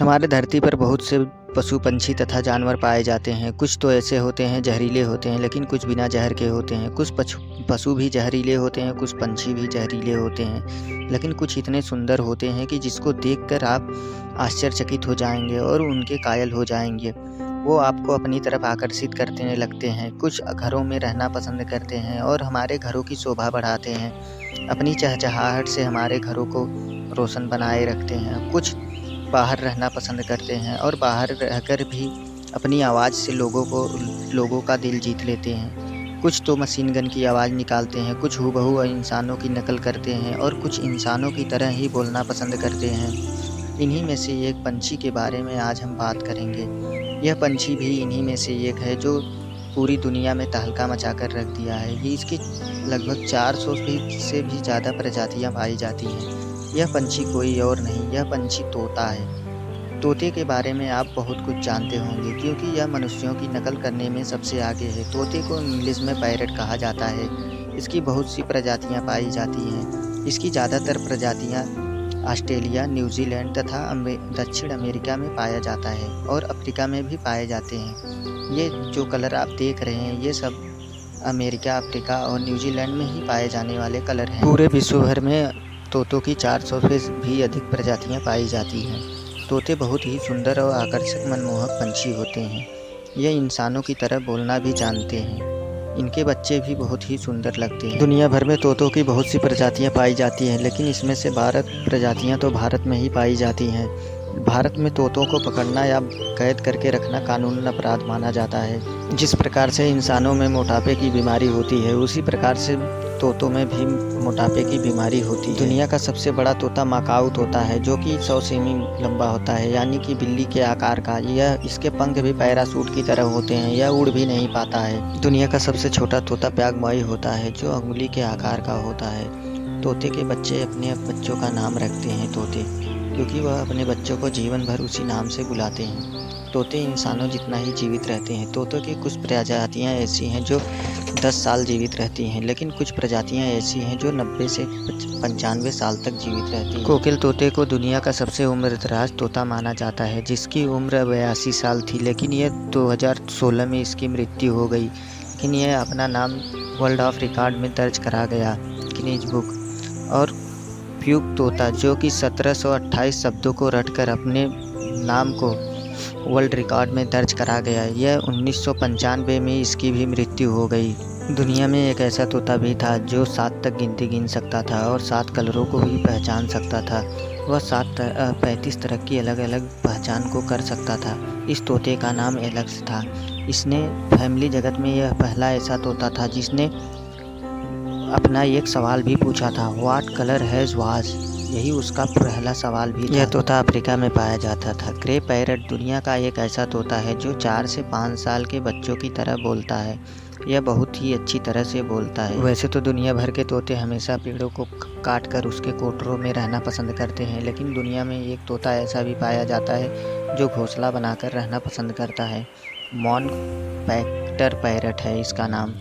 हमारे धरती पर बहुत से पशु पंछी तथा जानवर पाए जाते हैं। कुछ तो ऐसे होते हैं जहरीले होते हैं, लेकिन कुछ बिना जहर के होते हैं। कुछ पशु भी जहरीले होते हैं, कुछ पंछी भी जहरीले होते हैं, लेकिन कुछ इतने सुंदर होते हैं कि जिसको देखकर आप आश्चर्यचकित हो जाएंगे और उनके कायल हो जाएंगे। वो आपको अपनी तरफ आकर्षित करने लगते हैं। कुछ घरों में रहना पसंद करते हैं और हमारे घरों की शोभा बढ़ाते हैं। अपनी चहचहाहट से हमारे घरों को रोशन बनाए रखते हैं। कुछ बाहर रहना पसंद करते हैं और बाहर रहकर भी अपनी आवाज़ से लोगों का दिल जीत लेते हैं। कुछ तो मशीन गन की आवाज़ निकालते हैं, कुछ हूबहू इंसानों की नकल करते हैं और कुछ इंसानों की तरह ही बोलना पसंद करते हैं। इन्हीं में से एक पंछी के बारे में आज हम बात करेंगे। यह पंछी भी इन्हीं में से एक है जो पूरी दुनिया में तहलका मचा कर रख दिया है। ये इसकी लगभग 400 से भी ज़्यादा प्रजातियाँ पाई जाती हैं। यह पंछी कोई और नहीं, यह पंछी तोता है। तोते के बारे में आप बहुत कुछ जानते होंगे क्योंकि यह मनुष्यों की नकल करने में सबसे आगे है। तोते को इंग्लिश में पैरट कहा जाता है। इसकी बहुत सी प्रजातियां पाई जाती हैं। इसकी ज़्यादातर प्रजातियां ऑस्ट्रेलिया, न्यूजीलैंड तथा दक्षिण अमेरिका में पाया जाता है और अफ्रीका में भी पाए जाते हैं। ये जो कलर आप देख रहे हैं ये सब अमेरिका, अफ्रीका और न्यूजीलैंड में ही पाए जाने वाले कलर हैं। पूरे विश्व भर में तोतों की 400 से भी अधिक प्रजातियां पाई जाती हैं। तोते बहुत ही सुंदर और आकर्षक मनमोहक पंछी होते हैं। ये इंसानों की तरह बोलना भी जानते हैं। इनके बच्चे भी बहुत ही सुंदर लगते हैं। दुनिया भर में तोतों की बहुत सी प्रजातियां पाई जाती हैं, लेकिन इसमें से 12 प्रजातियां तो भारत में ही पाई जाती हैं। भारत में तोतों को पकड़ना या कैद करके रखना कानूनन अपराध माना जाता है। जिस प्रकार से इंसानों में मोटापे की बीमारी होती है, उसी प्रकार से तोतों में भी मोटापे की बीमारी होती है। दुनिया का सबसे बड़ा तोता मकाऊ तोता है, जो कि 100 सेमी लंबा होता है, यानी कि बिल्ली के आकार का। इसके पंख भी पैरासूट की तरह होते हैं। यह उड़ भी नहीं पाता है। दुनिया का सबसे छोटा तोता प्यागमॉय होता है, जो अंगुली के आकार का होता है। तोते के बच्चे अपने बच्चों का नाम रखते हैं तोते, क्योंकि वह अपने बच्चों को जीवन भर उसी नाम से बुलाते हैं। तोते इंसानों जितना ही जीवित रहते हैं। तोतों की कुछ प्रजातियां ऐसी हैं जो 10 साल जीवित रहती हैं, लेकिन कुछ प्रजातियां ऐसी हैं जो 90 से 95 साल तक जीवित रहती हैं। कोकिल तोते को दुनिया का सबसे उम्रदराज तोता माना जाता है, जिसकी उम्र 82 साल थी, लेकिन यह 2016 में इसकी मृत्यु हो गई। लेकिन यह अपना नाम वर्ल्ड ऑफ रिकॉर्ड में दर्ज करा गया, गिनीज बुक। और प्यूक तोता, जो कि 1728 शब्दों को रटकर अपने नाम को वर्ल्ड रिकॉर्ड में दर्ज करा गया। यह 1995 में इसकी भी मृत्यु हो गई। दुनिया में एक ऐसा तोता भी था जो 7 तक गिनती गिन सकता था और 7 कलरों को भी पहचान सकता था। वह 35 तरह की अलग अलग पहचान को कर सकता था। इस तोते का नाम एलेक्स था। इसने फैमिली जगत में यह पहला ऐसा तोता था जिसने अपना एक सवाल भी पूछा था, व्हाट कलर हैज़ वाज। यही उसका पहला सवाल भी था। यह तोता अफ्रीका में पाया जाता था। ग्रे पैरट दुनिया का एक ऐसा तोता है जो 4 से 5 साल के बच्चों की तरह बोलता है। यह बहुत ही अच्छी तरह से बोलता है। वैसे तो दुनिया भर के तोते हमेशा पेड़ों को काट कर उसके कोठरों में रहना पसंद करते हैं, लेकिन दुनिया में एक तोता ऐसा भी पाया जाता है जो घोंसला बनाकर रहना पसंद करता है। मोनोकैक्टर पैरट है इसका नाम।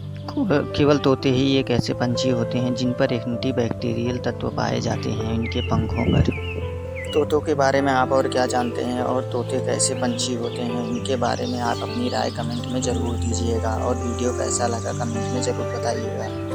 केवल तोते ही एक ऐसे पंछी होते हैं जिन पर एंटीबैक्टीरियल तत्व पाए जाते हैं इनके पंखों पर। तोतों के बारे में आप और क्या जानते हैं और तोते कैसे पंछी होते हैं, इनके बारे में आप अपनी राय कमेंट में ज़रूर दीजिएगा और वीडियो कैसा लगा कमेंट में ज़रूर बताइएगा।